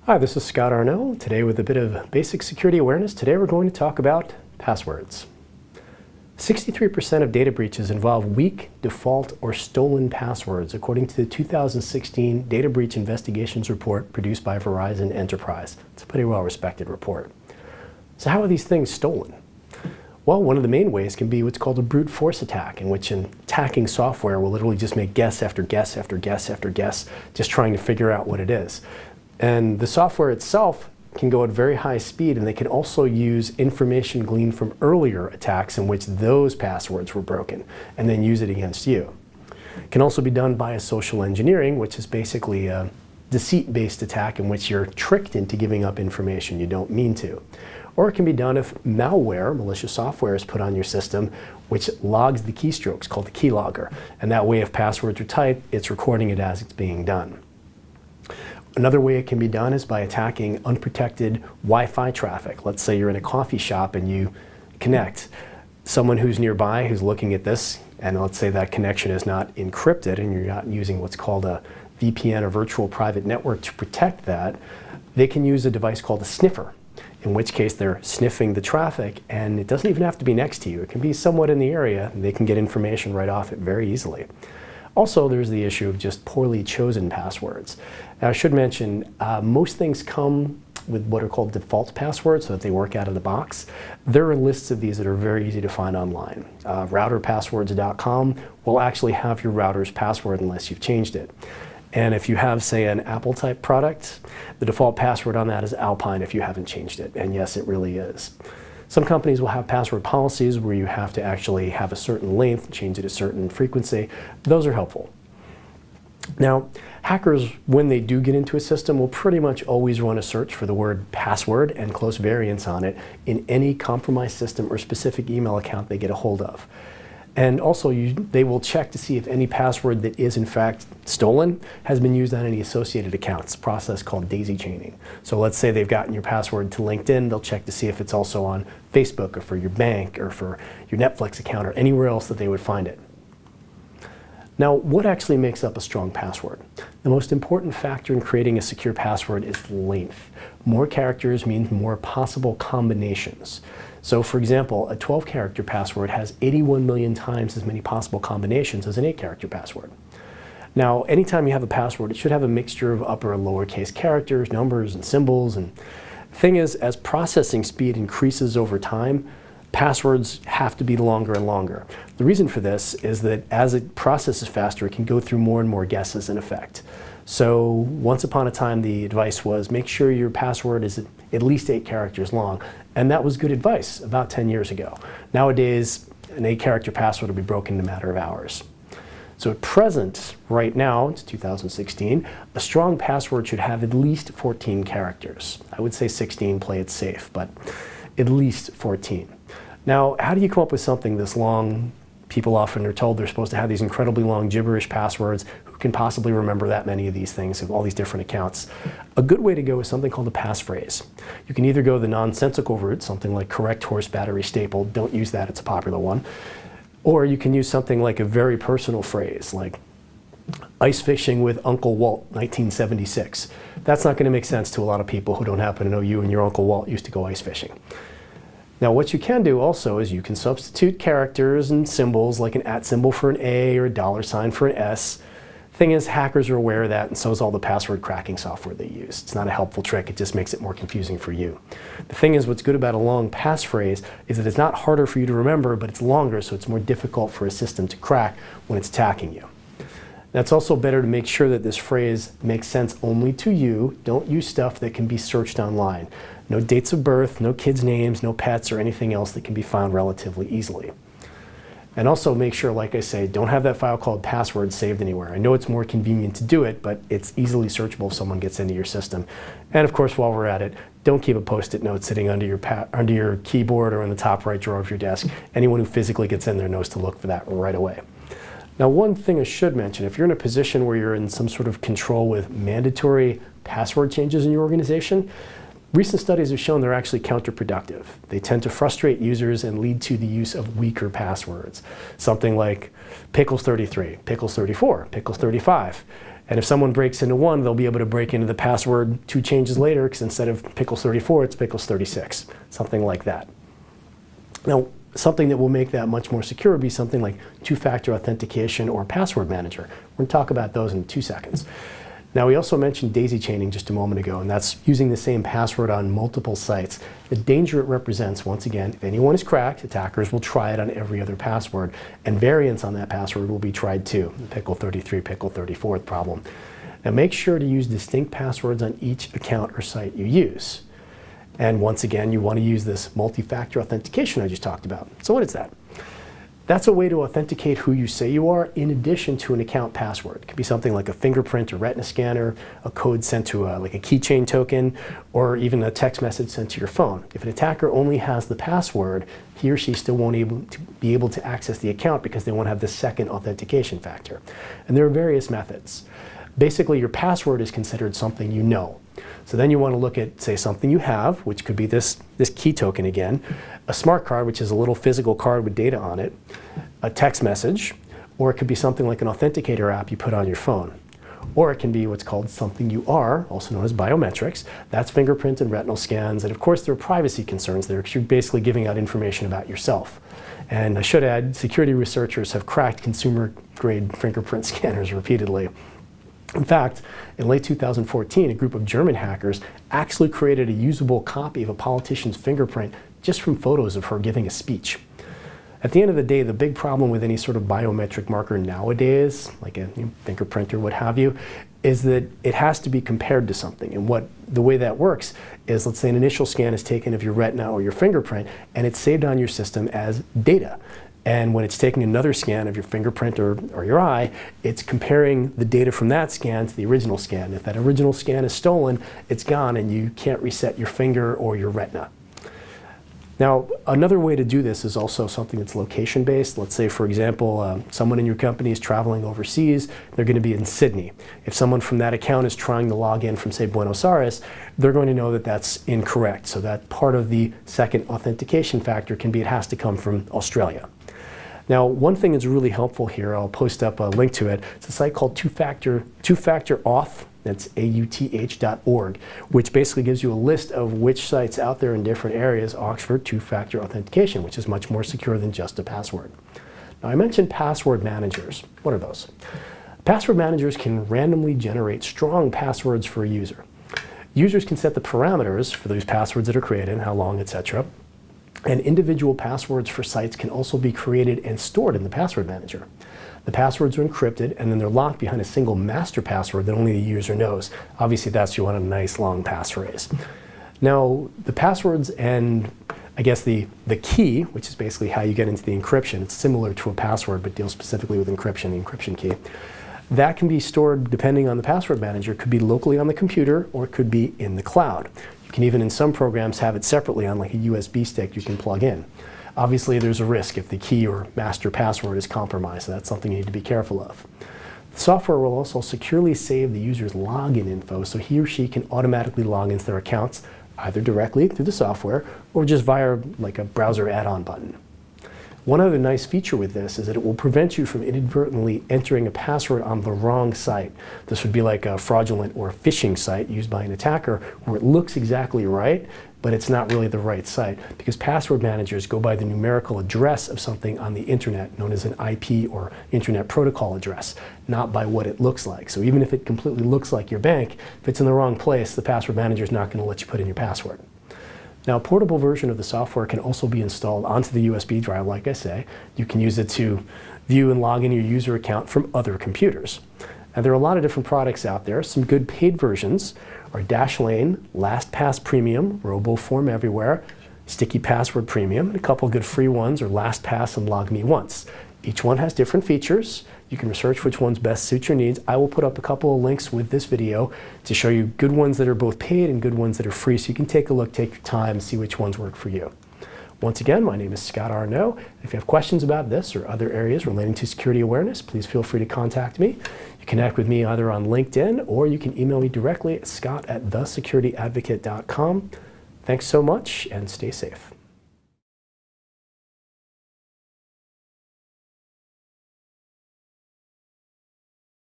Hi, this is Scott Arnell. Today with a bit of basic security awareness. Today we're going to talk about passwords. 63% of data breaches involve weak, default, or stolen passwords, according to the 2016 Data Breach Investigations Report produced by Verizon Enterprise. It's a pretty well-respected report. So how are these things stolen? Well, one of the main ways can be what's called a brute force attack, in which an attacking software will literally just make guess after guess after guess after guess, just trying to figure out what it is. And the software itself can go at very high speed, and they can also use information gleaned from earlier attacks in which those passwords were broken, and then use it against you. It can also be done via social engineering, which is basically a deceit-based attack in which you're tricked into giving up information you don't mean to. Or it can be done if malware, malicious software, is put on your system, which logs the keystrokes, called the keylogger. And that way, if passwords are typed, it's recording it as it's being done. Another way it can be done is by attacking unprotected Wi-Fi traffic. Let's say you're in a coffee shop and you connect. Someone who's nearby who's looking at this, and let's say that connection is not encrypted and you're not using what's called a VPN, or virtual private network, to protect that, they can use a device called a sniffer, in which case they're sniffing the traffic, and it doesn't even have to be next to you. It can be somewhat in the area, and they can get information right off it very easily. Also, there's the issue of just poorly chosen passwords. Now, I should mention, most things come with what are called default passwords, so that they work out of the box. There are lists of these that are very easy to find online. Routerpasswords.com will actually have your router's password unless you've changed it. And if you have, say, an Apple-type product, the default password on that is Alpine if you haven't changed it. And yes, it really is. Some companies will have password policies where you have to actually have a certain length, change it a certain frequency. Those are helpful. Now, hackers, when they do get into a system, will pretty much always run a search for the word password and close variants on it in any compromised system or specific email account they get a hold of. And also, they will check to see if any password that is in fact stolen has been used on any associated accounts, a process called daisy chaining. So let's say they've gotten your password to LinkedIn, they'll check to see if it's also on Facebook or for your bank or for your Netflix account or anywhere else that they would find it. Now, what actually makes up a strong password? The most important factor in creating a secure password is length. More characters means more possible combinations. So for example, a 12-character password has 81 million times as many possible combinations as an 8-character password. Now, anytime you have a password, it should have a mixture of upper and lowercase characters, numbers, and symbols. And the thing is, as processing speed increases over time, passwords have to be longer and longer. The reason for this is that as it processes faster, it can go through more and more guesses in effect. So once upon a time, the advice was make sure your password is at least 8 characters long. And that was good advice about 10 years ago. Nowadays, an 8-character password will be broken in a matter of hours. So at present, right now, it's 2016, a strong password should have at least 14 characters. I would say 16, play it safe, but at least 14. Now, how do you come up with something this long? People often are told they're supposed to have these incredibly long gibberish passwords. Who can possibly remember that many of these things, of all these different accounts? A good way to go is something called a passphrase. You can either go the nonsensical route, something like correct horse battery staple. Don't use that, it's a popular one. Or you can use something like a very personal phrase, like ice fishing with Uncle Walt, 1976. That's not going to make sense to a lot of people who don't happen to know you and your Uncle Walt used to go ice fishing. Now, what you can do also is you can substitute characters and symbols, like an @ symbol for an A or a $ for an S. Thing is, hackers are aware of that, and so is all the password cracking software they use. It's not a helpful trick, it just makes it more confusing for you. The thing is, what's good about a long passphrase is that it's not harder for you to remember, but it's longer, so it's more difficult for a system to crack when it's attacking you. Now, it's also better to make sure that this phrase makes sense only to you. Don't use stuff that can be searched online. No dates of birth, no kids' names, no pets, or anything else that can be found relatively easily. And also make sure, like I say, don't have that file called password saved anywhere. I know it's more convenient to do it, but it's easily searchable if someone gets into your system. And of course, while we're at it, don't keep a Post-it note sitting under your keyboard or in the top right drawer of your desk. Anyone who physically gets in there knows to look for that right away. Now, one thing I should mention, if you're in a position where you're in some sort of control with mandatory password changes in your organization, recent studies have shown they're actually counterproductive. They tend to frustrate users and lead to the use of weaker passwords. Something like Pickles33, Pickles34, Pickles35. And if someone breaks into one, they'll be able to break into the password 2 changes later, because instead of Pickles34, it's Pickles36, something like that. Now, something that will make that much more secure would be something like two-factor authentication or password manager. We're going to talk about those in 2 seconds. Now, we also mentioned daisy chaining just a moment ago, and that's using the same password on multiple sites. The danger it represents, once again, if anyone is cracked, attackers will try it on every other password, and variants on that password will be tried too. The Pickle33, Pickle34 problem. Now, make sure to use distinct passwords on each account or site you use. And once again, you want to use this multi-factor authentication I just talked about. So what is that? That's a way to authenticate who you say you are in addition to an account password. It could be something like a fingerprint or retina scanner, a code sent to like a keychain token, or even a text message sent to your phone. If an attacker only has the password, he or she still won't be able to access the account because they won't have the second authentication factor. And there are various methods. Basically, your password is considered something you know. So then you want to look at, say, something you have, which could be this key token again, a smart card, which is a little physical card with data on it, a text message, or it could be something like an authenticator app you put on your phone. Or it can be what's called something you are, also known as biometrics. That's fingerprint and retinal scans. And of course, there are privacy concerns there because you're basically giving out information about yourself. And I should add, security researchers have cracked consumer-grade fingerprint scanners repeatedly. In fact, in late 2014, a group of German hackers actually created a usable copy of a politician's fingerprint just from photos of her giving a speech. At the end of the day, the big problem with any sort of biometric marker nowadays, like a fingerprint or what have you, is that it has to be compared to something. And the way that works is, let's say an initial scan is taken of your retina or your fingerprint, and it's saved on your system as data. And when it's taking another scan of your fingerprint or your eye, it's comparing the data from that scan to the original scan. If that original scan is stolen, it's gone and you can't reset your finger or your retina. Now, another way to do this is also something that's location-based. Let's say, for example, someone in your company is traveling overseas. They're going to be in Sydney. If someone from that account is trying to log in from, say, Buenos Aires, they're going to know that that's incorrect. So that part of the second authentication factor can be it has to come from Australia. Now, one thing that's really helpful here, I'll post up a link to it. It's a site called two-factor auth. That's AUTH.org, which basically gives you a list of which sites out there in different areas offer two-factor authentication, which is much more secure than just a password. Now, I mentioned password managers. What are those? Password managers can randomly generate strong passwords for a user. Users can set the parameters for those passwords that are created, how long, etc. And individual passwords for sites can also be created and stored in the password manager. The passwords are encrypted and then they're locked behind a single master password that only the user knows. Obviously, that's you want a nice long passphrase. Now, the passwords and I guess the key, which is basically how you get into the encryption, it's similar to a password but deals specifically with encryption, the encryption key. That can be stored, depending on the password manager, could be locally on the computer or it could be in the cloud. You can even in some programs have it separately on like a USB stick you can plug in. Obviously, there's a risk if the key or master password is compromised, so that's something you need to be careful of. The software will also securely save the user's login info so he or she can automatically log into their accounts either directly through the software or just via like a browser add-on button. One other nice feature with this is that it will prevent you from inadvertently entering a password on the wrong site. This would be like a fraudulent or a phishing site used by an attacker where it looks exactly right, but it's not really the right site because password managers go by the numerical address of something on the internet known as an IP or Internet Protocol address, not by what it looks like. So even if it completely looks like your bank, if it's in the wrong place, the password manager is not going to let you put in your password. Now, a portable version of the software can also be installed onto the USB drive, like I say. You can use it to view and log in your user account from other computers. And there are a lot of different products out there. Some good paid versions are Dashlane, LastPass Premium, RoboForm Everywhere, Sticky Password Premium, and a couple good free ones are LastPass and LogMeOnce. Each one has different features. You can research which ones best suit your needs. I will put up a couple of links with this video to show you good ones that are both paid and good ones that are free, so you can take a look, take your time, and see which ones work for you. Once again, my name is Scott Arnaud. If you have questions about this or other areas relating to security awareness, please feel free to contact me. You connect with me either on LinkedIn or you can email me directly at scott@thesecurityadvocate.com. Thanks so much and stay safe.